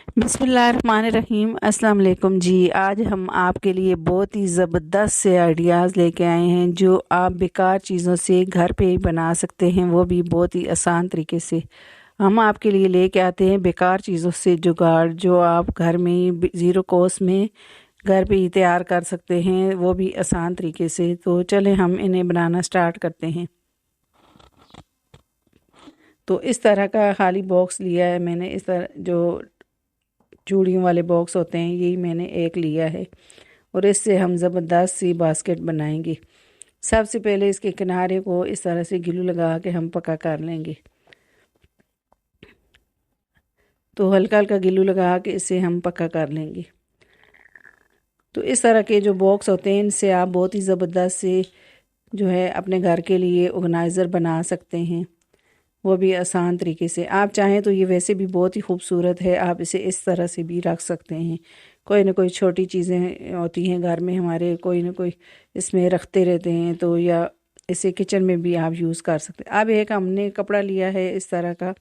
बिस्मिल्लाहिर्रहमानिर्रहीम। अस्सलाम वालेकुम जी। आज हम आपके लिए बहुत ही ज़बरदस्त से आइडियाज़ लेके आए हैं जो आप बेकार चीज़ों से घर पे ही बना सकते हैं, वो भी बहुत ही आसान तरीके से। हम आपके लिए लेके आते हैं बेकार चीज़ों से जुगाड़ जो आप घर में ही ज़ीरो कॉस्ट में घर पे ही तैयार कर सकते हैं, वो भी आसान तरीके से। तो चलें हम इन्हें बनाना स्टार्ट करते हैं। तो इस तरह का खाली बॉक्स लिया है मैंने। इस तरह जो चूड़ियों वाले बॉक्स होते हैं यही मैंने एक लिया है और इससे हम ज़बरदस्त सी बास्केट बनाएंगे। सबसे पहले इसके किनारे को इस तरह से ग्लू लगा के हम पक्का कर लेंगे। तो हल्का हल्का ग्लू लगा के इसे हम पक्का कर लेंगे। तो इस तरह के जो बॉक्स होते हैं इनसे आप बहुत ही ज़बरदस्त से जो है अपने घर के लिए ऑर्गेनाइज़र बना सकते हैं, वो भी आसान तरीके से। आप चाहें तो ये वैसे भी बहुत ही खूबसूरत है, आप इसे इस तरह से भी रख सकते हैं। कोई ना कोई छोटी चीज़ें होती हैं घर में हमारे, कोई ना कोई इसमें रखते रहते हैं, तो या इसे किचन में भी आप यूज़ कर सकते हैं। अब एक हमने कपड़ा लिया है इस तरह का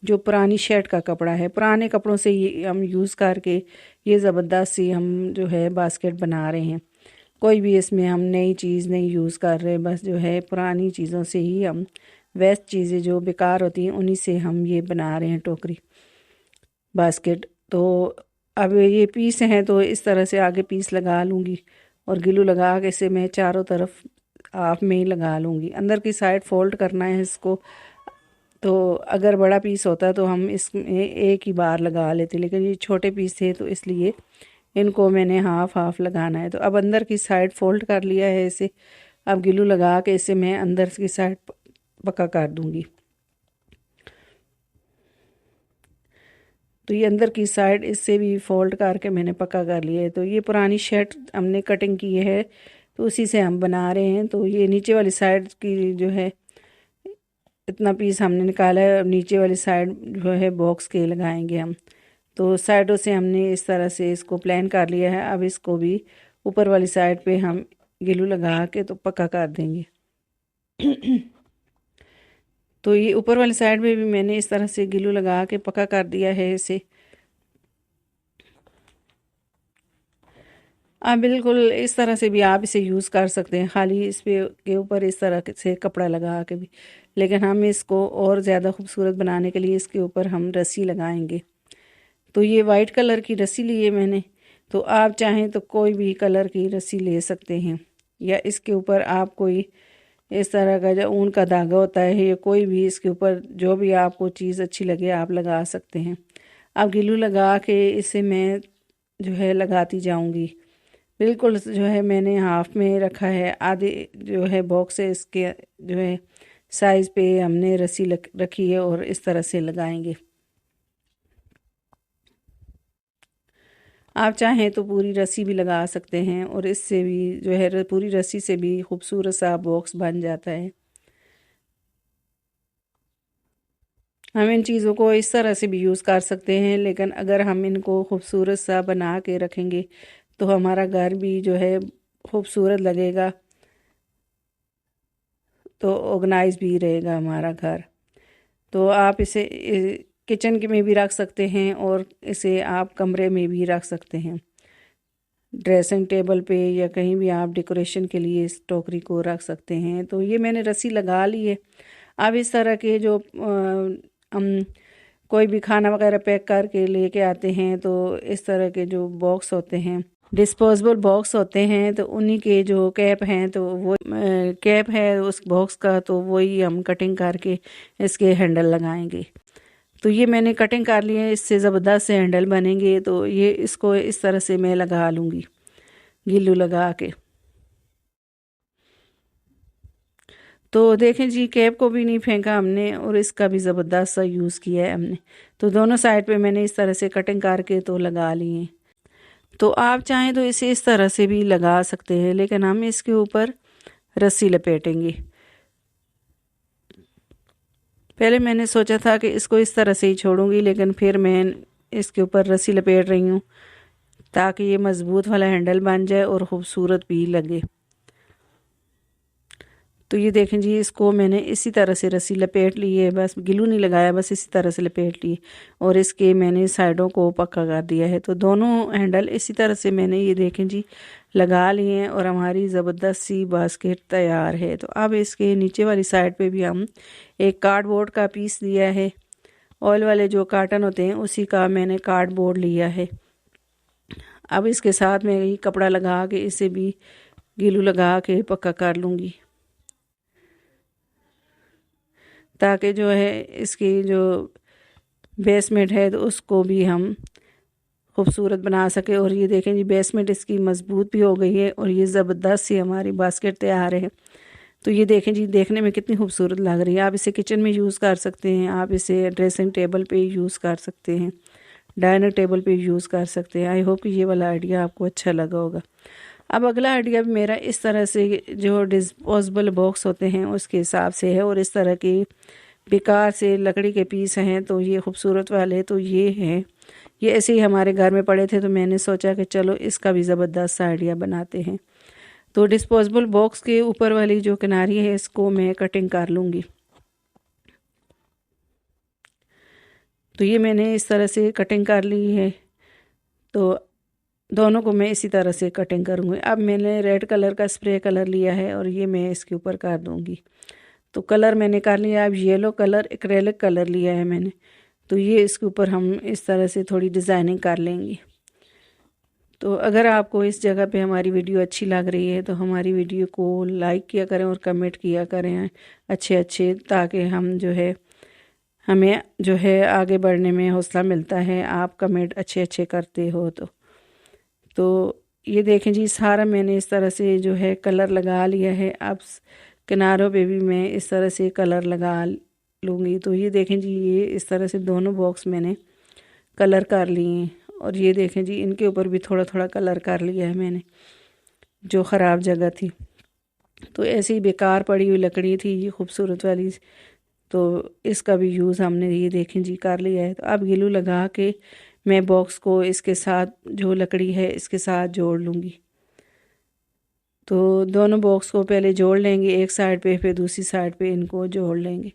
जो पुरानी शर्ट का कपड़ा है, पुराने कपड़ों से ये हम यूज़ करके ये ज़बरदस्त सी हम जो है बास्केट बना रहे हैं। कोई भी इसमें हम नई चीज़ नहीं यूज़ कर रहे, बस जो है पुरानी चीज़ों से ही हम वेस्ट चीज़ें जो बेकार होती हैं उन्हीं से हम ये बना रहे हैं टोकरी बास्केट। तो अब ये पीस हैं तो इस तरह से आगे पीस लगा लूँगी और ग्लू लगा के इसे मैं चारों तरफ हाफ में ही लगा लूँगी। अंदर की साइड फोल्ड करना है इसको। तो अगर बड़ा पीस होता तो हम इसमें एक ही बार लगा लेते, लेकिन ये छोटे पीस थे तो इसलिए इनको मैंने हाफ हाफ लगाना है। तो अब अंदर की साइड फोल्ड कर लिया है इसे। अब ग्लू लगा के इसे मैं अंदर की साइड पक्का कर दूंगी। तो ये अंदर की साइड इससे भी फोल्ड करके मैंने पक्का कर लिया है। तो ये पुरानी शर्ट हमने कटिंग की है तो उसी से हम बना रहे हैं। तो ये नीचे वाली साइड की जो है इतना पीस हमने निकाला है और नीचे वाली साइड जो है बॉक्स के लगाएंगे हम। तो साइडों से हमने इस तरह से इसको प्लान कर लिया है। अब इसको भी ऊपर वाली साइड पे हम ग्लू लगा के तो पक्का कर देंगे। तो ये ऊपर वाली साइड में भी मैंने इस तरह से ग्लू लगा के पक्का कर दिया है इसे। आप बिल्कुल इस तरह से भी आप इसे यूज़ कर सकते हैं, खाली इस पे के ऊपर इस तरह से कपड़ा लगा के भी। लेकिन हम इसको और ज़्यादा खूबसूरत बनाने के लिए इसके ऊपर हम रस्सी लगाएंगे। तो ये वाइट कलर की रस्सी ली है मैंने। तो आप चाहें तो कोई भी कलर की रस्सी ले सकते हैं, या इसके ऊपर आप कोई इस तरह का जो ऊन का धागा होता है या कोई भी इसके ऊपर जो भी आपको चीज़ अच्छी लगे आप लगा सकते हैं। अब ग्लू लगा के इसे मैं जो है लगाती जाऊंगी। बिल्कुल जो है मैंने हाफ में रखा है, आधे जो है बॉक्स है इसके जो है साइज़ पे हमने रस्सी रखी है और इस तरह से लगाएंगे। आप चाहें तो पूरी रस्सी भी लगा सकते हैं और इससे भी जो है पूरी रस्सी से भी खूबसूरत सा बॉक्स बन जाता है। हम इन चीज़ों को इस तरह से भी यूज़ कर सकते हैं, लेकिन अगर हम इनको खूबसूरत सा बना के रखेंगे तो हमारा घर भी जो है खूबसूरत लगेगा, तो ऑर्गेनाइज भी रहेगा हमारा घर। तो आप इसे किचन के में भी रख सकते हैं और इसे आप कमरे में भी रख सकते हैं, ड्रेसिंग टेबल पे या कहीं भी आप डेकोरेशन के लिए इस टोकरी को रख सकते हैं। तो ये मैंने रस्सी लगा ली है। अब इस तरह के जो हम कोई भी खाना वगैरह पैक करके लेके आते हैं तो इस तरह के जो बॉक्स होते हैं डिस्पोजेबल बॉक्स होते हैं, तो उन्हीं के जो कैप हैं तो वो कैप है उस बॉक्स का, तो वही हम कटिंग करके इसके हैंडल लगाएंगे। तो ये मैंने कटिंग कर ली है, इससे ज़बरदस्त से हैंडल बनेंगे। तो ये इसको इस तरह से मैं लगा लूँगी ग्लू लगा के। तो देखें जी, कैप को भी नहीं फेंका हमने और इसका भी ज़बरदस्त सा यूज़ किया है हमने। तो दोनों साइड पे मैंने इस तरह से कटिंग करके तो लगा लिए। तो आप चाहें तो इसे इस तरह से भी लगा सकते हैं, लेकिन हम इसके ऊपर रस्सी लपेटेंगे। पहले मैंने सोचा था कि इसको इस तरह से ही छोड़ूंगी, लेकिन फिर मैं इसके ऊपर रस्सी लपेट रही हूँ ताकि ये मज़बूत वाला हैंडल बन जाए और ख़ूबसूरत भी लगे। तो ये देखें जी, इसको मैंने इसी तरह से रस्सी लपेट ली है, बस गिलू नहीं लगाया, बस इसी तरह से लपेट ली और इसके मैंने साइडों को पक्का कर दिया है। तो दोनों हैंडल इसी तरह से मैंने ये देखें जी लगा लिए हैं और हमारी ज़बरदस्त सी बास्केट तैयार है। तो अब इसके नीचे वाली साइड पे भी हम एक कार्डबोर्ड का पीस लिया है, ऑयल वाले जो कार्टन होते हैं उसी का मैंने कार्डबोर्ड लिया है। अब इसके साथ मैं ये कपड़ा लगा के इसे भी गिलू लगा के पक्का कर लूँगी, ताकि जो है इसकी जो बेसमेंट है तो उसको भी हम खूबसूरत बना सके। और ये देखें जी, बेसमेंट इसकी मजबूत भी हो गई है और ये ज़बरदस्त सी हमारी बास्केट तैयार है। तो ये देखें जी, देखने में कितनी खूबसूरत लग रही है। आप इसे किचन में यूज़ कर सकते हैं, आप इसे ड्रेसिंग टेबल पे यूज़ कर सकते हैं, डाइनिंग टेबल पे यूज़ कर सकते हैं। आई होप कि ये वाला आइडिया आपको अच्छा लगा होगा। अब अगला आइडिया भी मेरा इस तरह से जो डिस्पोजेबल बॉक्स होते हैं उसके हिसाब से है, और इस तरह के बेकार से लकड़ी के पीस हैं तो ये खूबसूरत वाले तो ये हैं, ये ऐसे ही हमारे घर में पड़े थे तो मैंने सोचा कि चलो इसका भी ज़बरदस्त आइडिया बनाते हैं। तो डिस्पोजेबल बॉक्स के ऊपर वाली जो किनारी है इसको मैं कटिंग कर लूँगी। तो ये मैंने इस तरह से कटिंग कर ली है, तो दोनों को मैं इसी तरह से कटिंग करूँगी। अब मैंने रेड कलर का स्प्रे कलर लिया है और ये मैं इसके ऊपर कर दूँगी। तो कलर मैंने कर लिया। अब येलो कलर एक्रेलिक कलर लिया है मैंने, तो ये इसके ऊपर हम इस तरह से थोड़ी डिज़ाइनिंग कर लेंगे। तो अगर आपको इस जगह पे हमारी वीडियो अच्छी लग रही है तो हमारी वीडियो को लाइक किया करें और कमेंट किया करें अच्छे अच्छे, ताकि हम जो है हमें जो है आगे बढ़ने में हौसला मिलता है। आप कमेंट अच्छे अच्छे करते हो तो ये देखें जी, सारा मैंने इस तरह से जो है कलर लगा लिया है। अब किनारों पे भी मैं इस तरह से कलर लगा लूँगी। तो ये देखें जी, ये इस तरह से दोनों बॉक्स मैंने कलर कर लिए हैं और ये देखें जी, इनके ऊपर भी थोड़ा थोड़ा कलर कर लिया है मैंने, जो ख़राब जगह थी। तो ऐसे ही बेकार पड़ी हुई लकड़ी थी ये खूबसूरत वाली, तो इसका भी यूज़ हमने ये देखें जी कर लिया है। तो अब गिलू लगा के मैं बॉक्स को इसके साथ जो लकड़ी है इसके साथ जोड़ लूँगी। तो दोनों बॉक्स को पहले जोड़ लेंगे एक साइड पे, फिर दूसरी साइड पे इनको जोड़ लेंगे।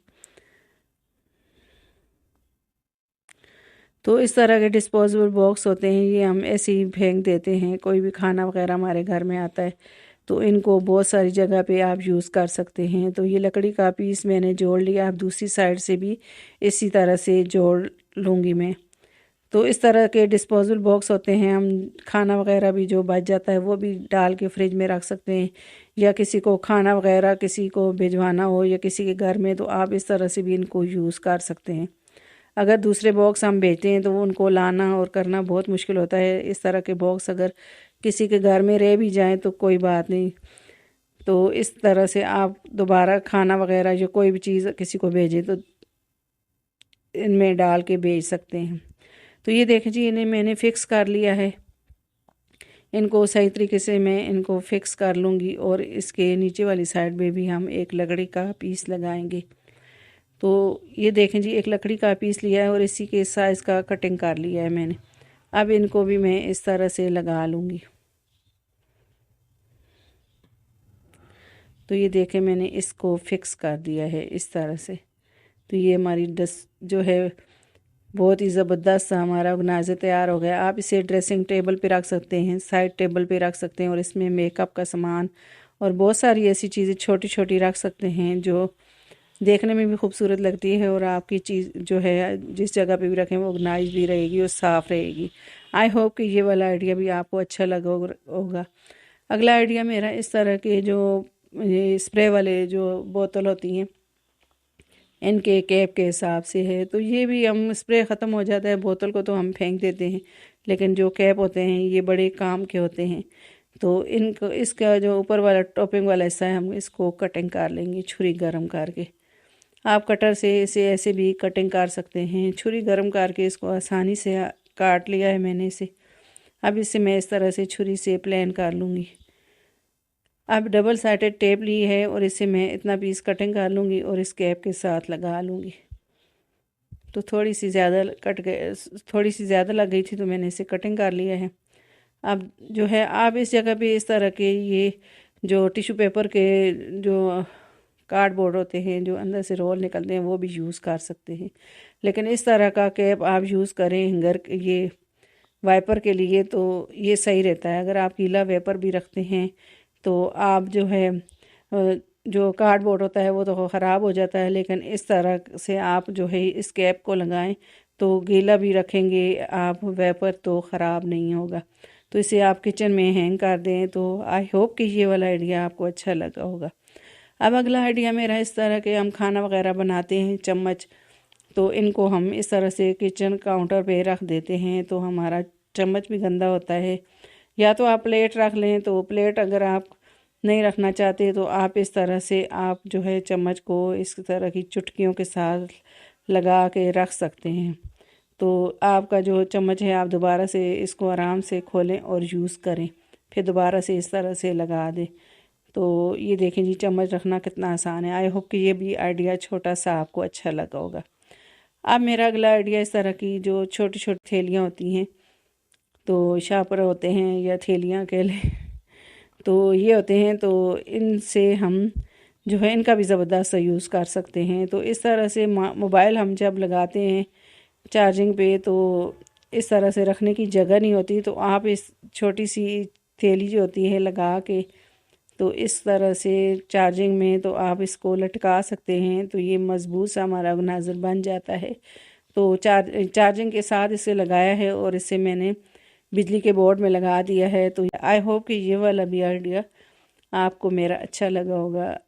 तो इस तरह के डिस्पोजेबल बॉक्स होते हैं, ये हम ऐसे ही फेंक देते हैं। कोई भी खाना वगैरह हमारे घर में आता है तो इनको बहुत सारी जगह पे आप यूज़ कर सकते हैं। तो ये लकड़ी का पीस मैंने जोड़ लिया, अब दूसरी साइड से भी इसी तरह से जोड़ लूँगी मैं। तो इस तरह के डिस्पोजेबल बॉक्स होते हैं, हम खाना वगैरह भी जो बच जाता है वो भी डाल के फ्रिज में रख सकते हैं, या किसी को खाना वगैरह किसी को भिजवाना हो या किसी के घर में, तो आप इस तरह से भी इनको यूज़ कर सकते हैं। अगर दूसरे बॉक्स हम भेजते हैं तो उनको लाना और करना बहुत मुश्किल होता है। इस तरह के बॉक्स अगर किसी के घर में रह भी जाएं तो कोई बात नहीं, तो इस तरह से आप दोबारा खाना वगैरह या कोई भी चीज़ किसी को भेजें तो इनमें डाल के भेज सकते हैं। तो ये देखें जी, इन्हें मैंने फ़िक्स कर लिया है। इनको सही तरीके से मैं इनको फ़िक्स कर लूँगी और इसके नीचे वाली साइड में भी हम एक लकड़ी का पीस लगाएंगे। तो ये देखें जी, एक लकड़ी का पीस लिया है और इसी के साइज़ का कटिंग कर लिया है मैंने। अब इनको भी मैं इस तरह से लगा लूँगी। तो ये देखें, मैंने इसको फ़िक्स कर दिया है इस तरह से। तो ये हमारी जो है बहुत ही ज़बरदस्त हमारा ऑर्गेनाइज़र तैयार हो गया। आप इसे ड्रेसिंग टेबल पे रख सकते हैं, साइड टेबल पे रख सकते हैं, और इसमें मेकअप का सामान और बहुत सारी ऐसी चीज़ें छोटी छोटी रख सकते हैं जो देखने में भी खूबसूरत लगती है, और आपकी चीज़ जो है जिस जगह पे भी रखें वो ऑर्गेनाइज भी रहेगी और साफ़ रहेगी। आई होप कि ये वाला आइडिया भी आपको अच्छा लगा होगा। अगला आइडिया मेरा इस तरह के जो ये स्प्रे वाले जो बोतल होती हैं इनके कैप के हिसाब से है। तो ये भी हम स्प्रे ख़त्म हो जाता है, बोतल को तो हम फेंक देते हैं, लेकिन जो कैप होते हैं ये बड़े काम के होते हैं। तो इनको इसका जो ऊपर वाला टॉपिंग वाला हिस्सा है हम इसको कटिंग कर लेंगे छुरी गर्म करके। आप कटर से इसे ऐसे भी कटिंग कर सकते हैं। छुरी गर्म करके इसको आसानी से काट लिया है मैंने इसे। अब इसे मैं इस तरह से छुरी से प्लेन कर लूँगी। अब डबल साइडेड टेप ली है और इसे मैं इतना पीस कटिंग कर लूँगी और इस कैप के साथ लगा लूँगी। तो थोड़ी सी ज़्यादा लग गई थी तो मैंने इसे कटिंग कर लिया है। अब जो है आप इस जगह पे इस तरह के ये जो टिश्यू पेपर के जो कार्डबोर्ड होते हैं जो अंदर से रोल निकलते हैं वो भी यूज़ कर सकते हैं। लेकिन इस तरह का कैप आप यूज़ करें हैंगर ये वाइपर के लिए तो ये सही रहता है। अगर आप गीला वाइपर भी रखते हैं तो आप जो है जो कार्डबोर्ड होता है वो तो ख़राब हो जाता है, लेकिन इस तरह से आप जो है इस कैप को लगाएं तो गीला भी रखेंगे आप वेपर तो ख़राब नहीं होगा। तो इसे आप किचन में हैंग कर दें। तो आई होप कि ये वाला आइडिया आपको अच्छा लगा होगा। अब अगला आइडिया मेरा इस तरह के हम खाना वगैरह बनाते हैं चम्मच, तो इनको हम इस तरह से किचन काउंटर पे रख देते हैं तो हमारा चम्मच भी गंदा होता है। या तो आप प्लेट रख लें, तो प्लेट अगर आप नहीं रखना चाहते तो आप इस तरह से आप जो है चम्मच को इस तरह की चुटकियों के साथ लगा के रख सकते हैं। तो आपका जो चम्मच है आप दोबारा से इसको आराम से खोलें और यूज़ करें, फिर दोबारा से इस तरह से लगा दें। तो ये देखें जी, चम्मच रखना कितना आसान है। आई होप कि ये भी आइडिया छोटा सा आपको अच्छा लगा होगा। अब मेरा अगला आइडिया इस तरह की जो छोटी छोटी थैलियाँ होती हैं, तो शापर होते हैं या थैलियाँ कह लें, तो ये होते हैं, तो इनसे हम जो है इनका भी ज़बरदस्त यूज़ कर सकते हैं। तो इस तरह से मोबाइल हम जब लगाते हैं चार्जिंग पे तो इस तरह से रखने की जगह नहीं होती, तो आप इस छोटी सी थैली जो होती है लगा के तो इस तरह से चार्जिंग में तो आप इसको लटका सकते हैं। तो ये मज़बूत सा हमारा ऑर्गेनाइज़र बन जाता है। तो चार्जिंग के साथ इसे लगाया है और इसे मैंने बिजली के बोर्ड में लगा दिया है। तो आई होप कि ये वाला भी आइडिया आपको मेरा अच्छा लगा होगा।